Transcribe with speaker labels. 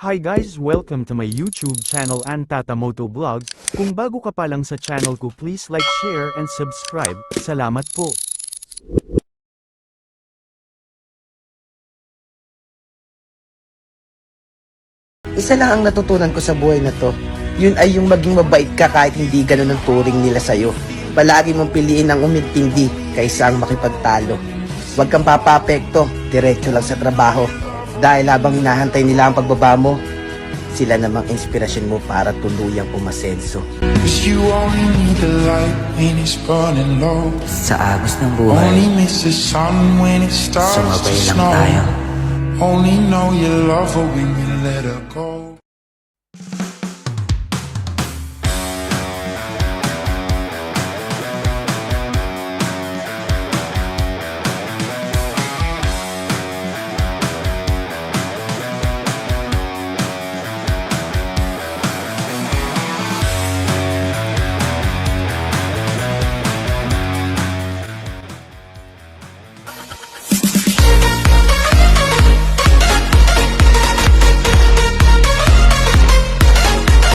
Speaker 1: Hi guys, welcome to my YouTube channel Antatamoto Vlogs. Kung bago ka pa lang sa channel ko, please like, share, and subscribe. Salamat po.
Speaker 2: Isa lang ang natutunan ko sa buhay na to. Yun ay yung maging mabait ka kahit hindi ganun ang turing nila sa'yo. Palagi mong piliin ang umintindi kaysa ang makipagtalo. Huwag kang papapekto, diretso lang sa trabaho. Dahil habang hinahantay nila ang pagbaba mo, sila namang inspirasyon mo para tuluyang umasenso.
Speaker 3: Cause you only need the light when it's burning low.
Speaker 4: Sa agos ng buhay,
Speaker 3: Only miss the sun when it starts to
Speaker 4: sumabay lang
Speaker 3: snow.
Speaker 4: tayo.
Speaker 3: Only know you love her when you let her go.